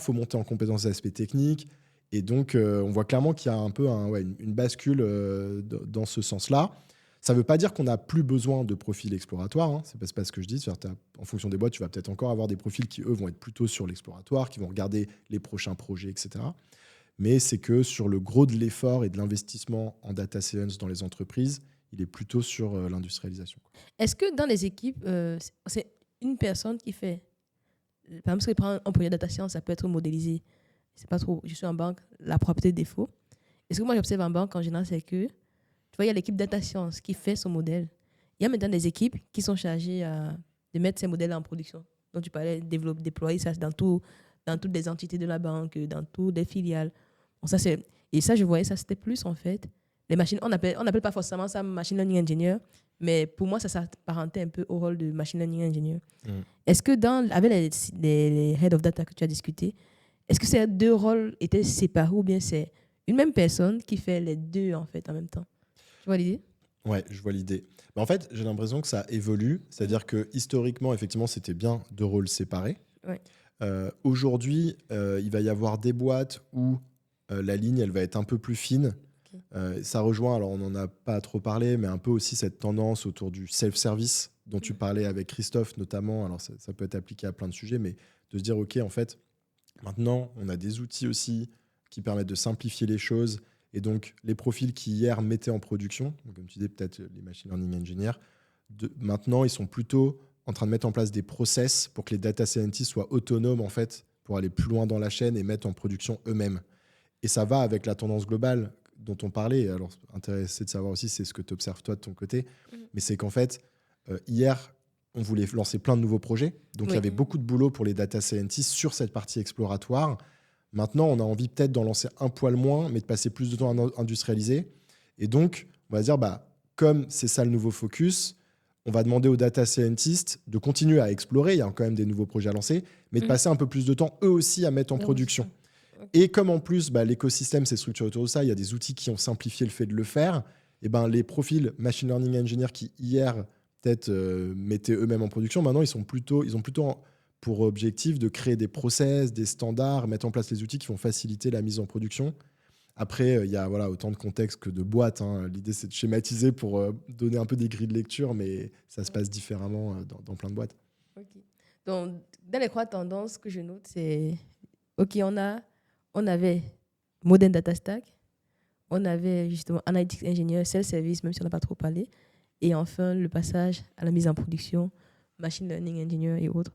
Il faut monter en compétence des aspects techniques. Et donc, on voit clairement qu'il y a un peu une bascule dans ce sens-là. Ça ne veut pas dire qu'on n'a plus besoin de profils exploratoires. Hein. C'est pas ce que je dis. C'est-à-dire, en fonction des boîtes, tu vas peut-être encore avoir des profils qui, eux, vont être plutôt sur l'exploratoire, qui vont regarder les prochains projets, etc. Mais c'est que sur le gros de l'effort et de l'investissement en data science dans les entreprises, il est plutôt sur l'industrialisation. Est-ce que dans les équipes, c'est une personne qui fait, par exemple, si je prends un projet de data science, ça peut être modélisé. C'est pas trop, je suis en banque, la propriété de défaut. Et ce que moi j'observe en banque en général, c'est que, tu vois, il y a l'équipe data science qui fait son modèle. Il y a maintenant des équipes qui sont chargées de mettre ces modèles en production. Donc tu parlais de développer, déployer ça dans toutes les entités de la banque, dans toutes les filiales. Bon, et ça, je voyais ça, c'était plus en fait. Les machines, on appelle pas forcément ça machine learning engineer, mais pour moi, ça s'apparentait un peu au rôle de machine learning engineer. Est-ce que avec les head of data que tu as discuté, est-ce que ces deux rôles étaient séparés ou bien c'est une même personne qui fait les deux en fait en même temps? Tu vois l'idée? Ouais, je vois l'idée. Mais en fait, j'ai l'impression que ça évolue. C'est-à-dire que historiquement, effectivement, c'était bien deux rôles séparés. Ouais. Aujourd'hui, il va y avoir des boîtes où la ligne, elle va être un peu plus fine. Ok. Ça rejoint, alors on n'en a pas trop parlé, mais un peu aussi cette tendance autour du self-service dont tu parlais avec Christophe notamment. Alors ça peut être appliqué à plein de sujets, mais de se dire, OK, en fait, maintenant, on a des outils aussi qui permettent de simplifier les choses. Et donc, les profils qui hier mettaient en production, donc comme tu disais, peut-être les machine learning engineers, maintenant, ils sont plutôt en train de mettre en place des process pour que les data scientists soient autonomes, en fait, pour aller plus loin dans la chaîne et mettre en production eux-mêmes. Et ça va avec la tendance globale dont on parlait. Alors, intéressé de savoir aussi, c'est ce que tu observes toi de ton côté. Mais c'est qu'en fait, hier, on voulait lancer plein de nouveaux projets. Donc, il y Oui. avait beaucoup de boulot pour les data scientists sur cette partie exploratoire. Maintenant, on a envie peut-être d'en lancer un poil moins, mais de passer plus de temps à industrialiser. Et donc, on va dire, comme c'est ça le nouveau focus, on va demander aux data scientists de continuer à explorer. Il y a quand même des nouveaux projets à lancer, mais de passer un peu plus de temps, eux aussi, à mettre en production. Et comme en plus, l'écosystème s'est structuré autour de ça, il y a des outils qui ont simplifié le fait de le faire, et les profils machine learning engineer qui, hier, peut-être mettaient eux-mêmes en production, maintenant, ils ont plutôt pour objectif de créer des process, des standards, mettre en place les outils qui vont faciliter la mise en production. Après, il y a autant de contextes que de boîtes. Hein. L'idée, c'est de schématiser pour donner un peu des grilles de lecture, mais ça se passe différemment dans plein de boîtes. Okay. Donc, dans les trois tendances que je note, c'est OK, on avait Modern Data Stack, on avait justement Analytics Engineer, Self-Service, même si on n'a pas trop parlé, et enfin le passage à la mise en production, Machine Learning Engineer et autres.